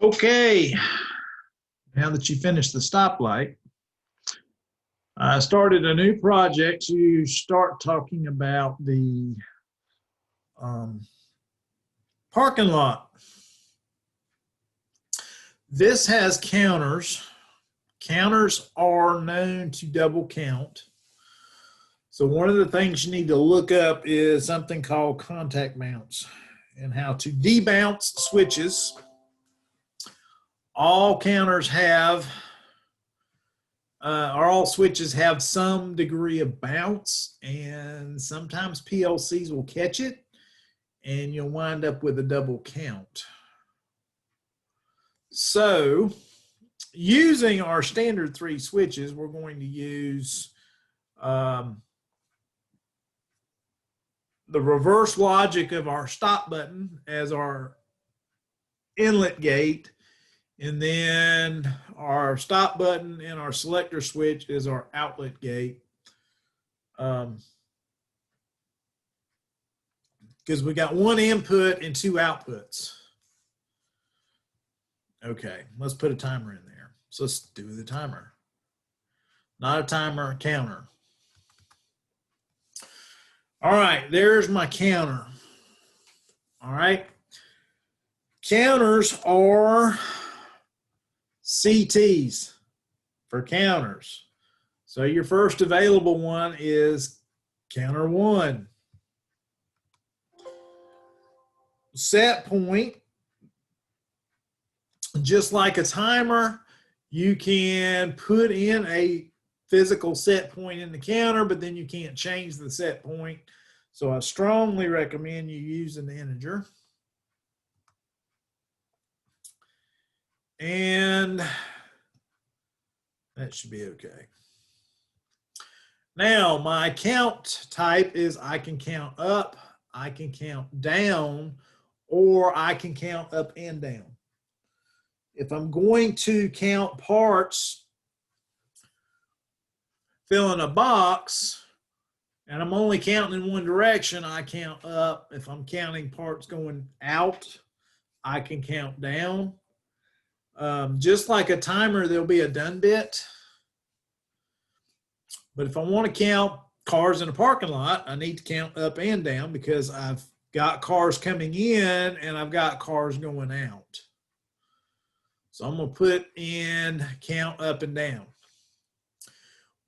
Okay, now that you finished the stoplight, I started a new project to start talking about the um, parking lot. This has counters. Counters are known to double count. So one of the things you need to look up is something called contact mounts and how to debounce switches. All counters have or all switches have some degree of bounce, and sometimes PLCs will catch it and you'll wind up with a double count. So using our standard 3 switches, we're going to use the reverse logic of our stop button as our inlet gate, and then our stop button and our selector switch is our outlet gate. Because we got one input and 2 outputs. Okay, let's put a timer in there. So let's do the timer. Not a timer, a counter. All right, there's my counter. All right. Counters are CTs for counters. So your first available one is counter 1. Set point, just like a timer, you can put in a physical set point in the counter, but then you can't change the set point. So I strongly recommend you use an integer. And that should be okay. Now, my count type is I can count up, I can count down, or I can count up and down. If I'm going to count parts, fill in a box, and I'm only counting in one direction, I count up. If I'm counting parts going out, I can count down. Just like a timer, there'll be a done bit. But if I want to count cars in a parking lot, I need to count up and down because I've got cars coming in and I've got cars going out. So I'm going to put in count up and down.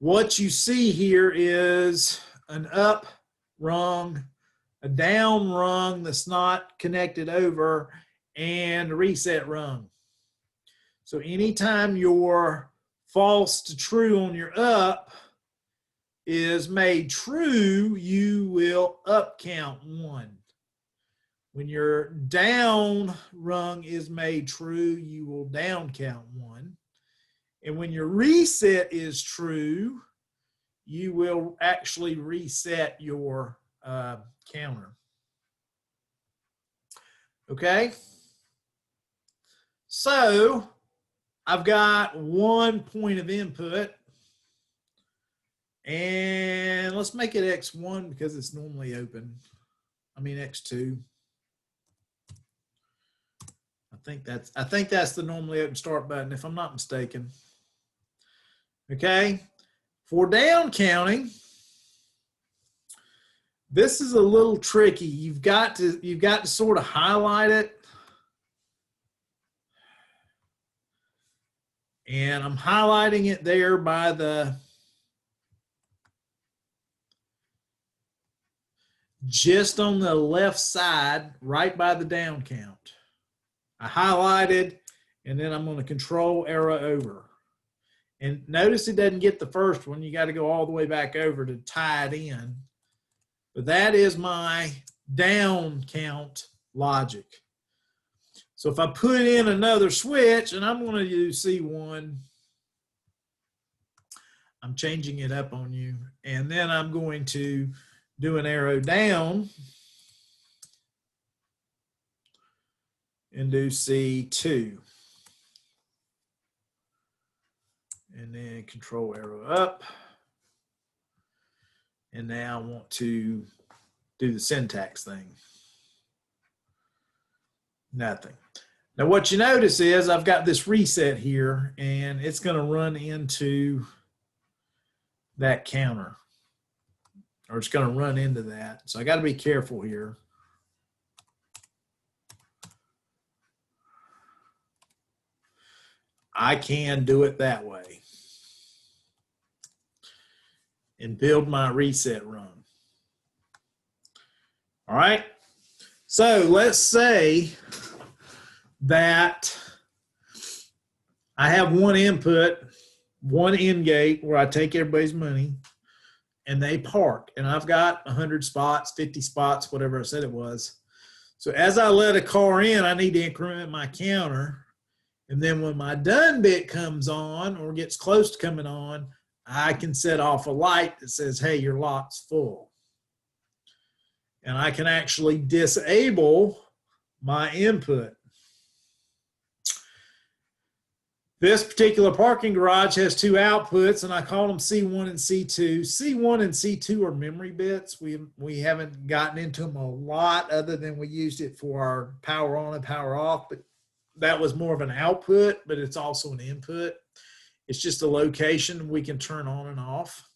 What you see here is an up rung, a down rung that's not connected over, and a reset rung. So anytime your false to true on your up is made true, you will up count 1. When your down rung is made true, you will down count 1. And when your reset is true, you will actually reset your counter. Okay? So I've got 1 point of input. And let's make it X1 because it's normally open. I mean X2. I think that's the normally open start button if I'm not mistaken. Okay? For down counting, this is a little tricky. You've got to sort of highlight it. And I'm highlighting it there by the just on the left side, right by the down count. I highlighted, and then I'm going to control arrow over. And notice it doesn't get the first one. You got to go all the way back over to tie it in. But that is my down count logic. So if I put in another switch, and I'm going to use C1, I'm changing it up on you. And then I'm going to do an arrow down and do C2. And then control arrow up. And now I want to do the syntax thing. Nothing. Now what you notice is I've got this reset here, and it's going to run into that counter, or it's going to run into that. So I got to be careful here. I can do it that way and build my reset run. All right. So let's say that I have one input, one end gate where I take everybody's money and they park, and I've got 100 spots, 50 spots, whatever I said it was. So as I let a car in, I need to increment my counter. And then when my done bit comes on or gets close to coming on, I can set off a light that says, hey, your lot's full. And I can actually disable my input. This particular parking garage has two outputs, and I call them C1 and C2. C1 and C2 are memory bits. We haven't gotten into them a lot other than we used it for our power on and power off, but that was more of an output, but it's also an input. It's just a location we can turn on and off.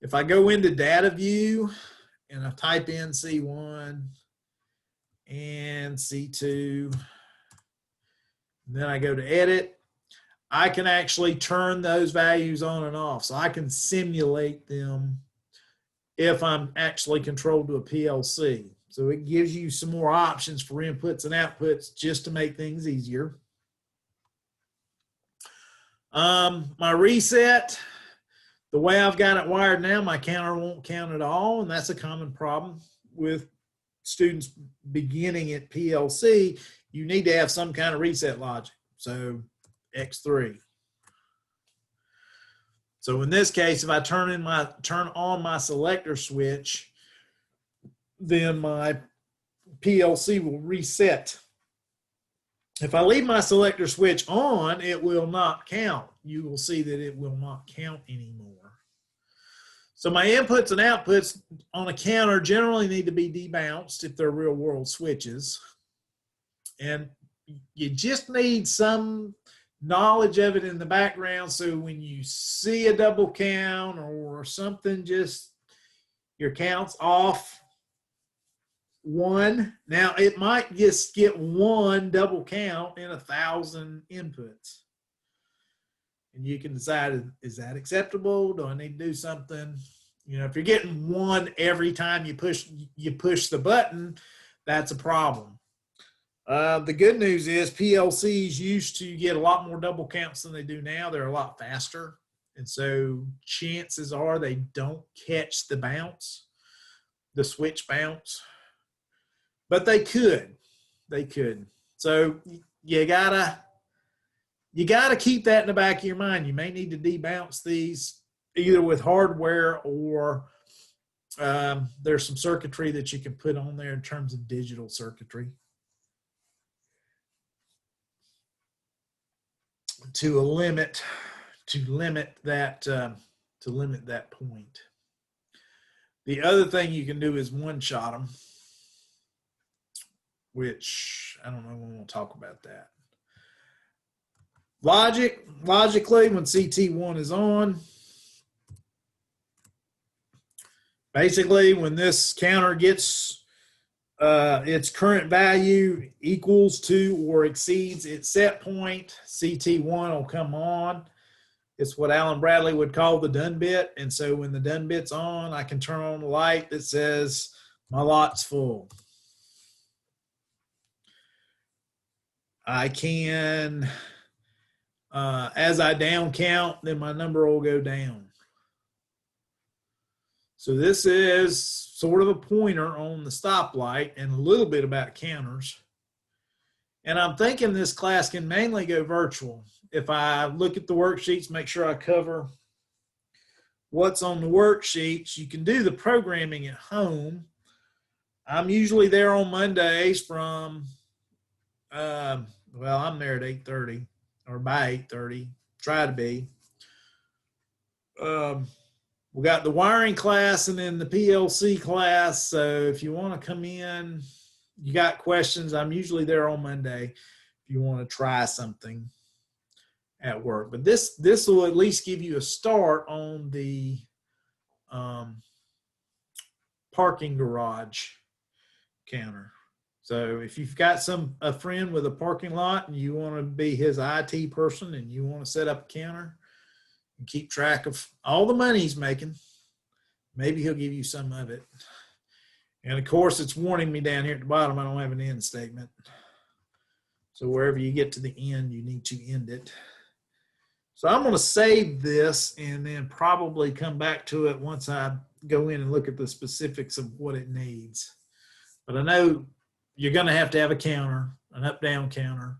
If I go into data view and I type in C1 and C2, and then I go to edit, I can actually turn those values on and off. So I can simulate them if I'm actually controlled to a PLC. So it gives you some more options for inputs and outputs just to make things easier. My reset, the way I've got it wired now, my counter won't count at all, and that's a common problem with students beginning at PLC. You need to have some kind of reset logic. So X3. So in this case, if I turn on my selector switch, then my PLC will reset. If I leave my selector switch on, it will not count. You will see that it will not count anymore. So my inputs and outputs on a counter generally need to be debounced if they're real world switches. And you just need some knowledge of it in the background, so when you see a double count or something, just your count's off one. Now it might just get one double count in 1,000 inputs, and you can decide, is that acceptable? Do I need to do something? You know, if you're getting one every time you push the button, that's a problem. The good news is PLCs used to get a lot more double counts than they do now. They're a lot faster, and so chances are they don't catch the bounce, the switch bounce. But they could. So you gotta keep that in the back of your mind. You may need to debounce these either with hardware or there's some circuitry that you can put on there in terms of digital circuitry to limit that point. The other thing you can do is one-shot them, which I don't know when we'll talk about that. Logically, when CT1 is on, basically when this counter gets its current value equals to or exceeds its set point, CT1 will come on. It's what Alan Bradley would call the done bit. And so when the done bit's on, I can turn on the light that says my lot's full. I can, as I down count, then my number will go down. So this is sort of a pointer on the stoplight and a little bit about counters. And I'm thinking this class can mainly go virtual. If I look at the worksheets, make sure I cover what's on the worksheets. You can do the programming at home. I'm usually there on Mondays from, well, I'm there at 8:30 or by 8:30, try to be. We got the wiring class and then the PLC class. So if you want to come in, you got questions, I'm usually there on Monday if you want to try something at work. But this will at least give you a start on the parking garage counter. So if you've got a friend with a parking lot and you want to be his IT person and you want to set up a counter and keep track of all the money he's making, maybe he'll give you some of it. And of course, it's warning me down here at the bottom, I don't have an end statement. So wherever you get to the end, you need to end it. So I'm going to save this and then probably come back to it once I go in and look at the specifics of what it needs. But I know you're going to have a counter, an up-down counter.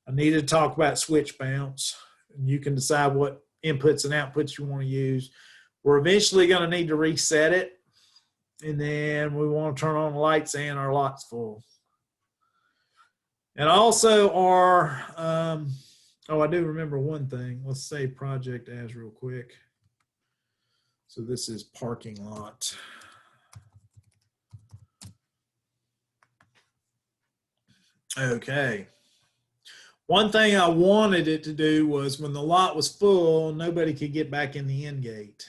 I need to talk about switch bounce. And you can decide what inputs and outputs you want to use. We're eventually going to need to reset it. And then we want to turn on the lights and our lot's full. And also our, I do remember one thing. Let's save project as real quick. So this is parking lot. Okay. One thing I wanted it to do was when the lot was full, nobody could get back in the end gate.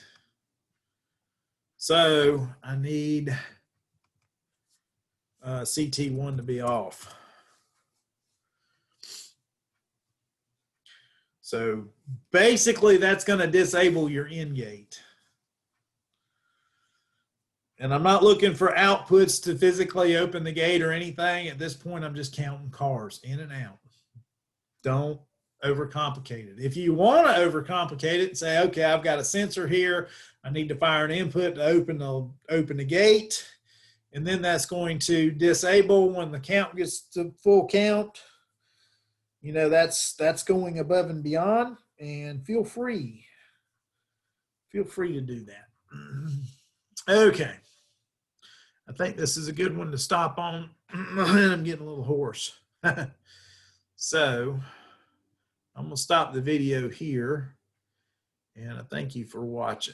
So I need CT1 to be off. So basically that's going to disable your end gate. And I'm not looking for outputs to physically open the gate or anything. At this point, I'm just counting cars in and out. Don't overcomplicate it. If you want to overcomplicate it and say, okay, I've got a sensor here. I need to fire an input to open the gate. And then that's going to disable when the count gets to full count. You know, that's going above and beyond, and feel free to do that. Okay. I think this is a good one to stop on. I'm getting a little hoarse. So I'm going to stop the video here, and I thank you for watching.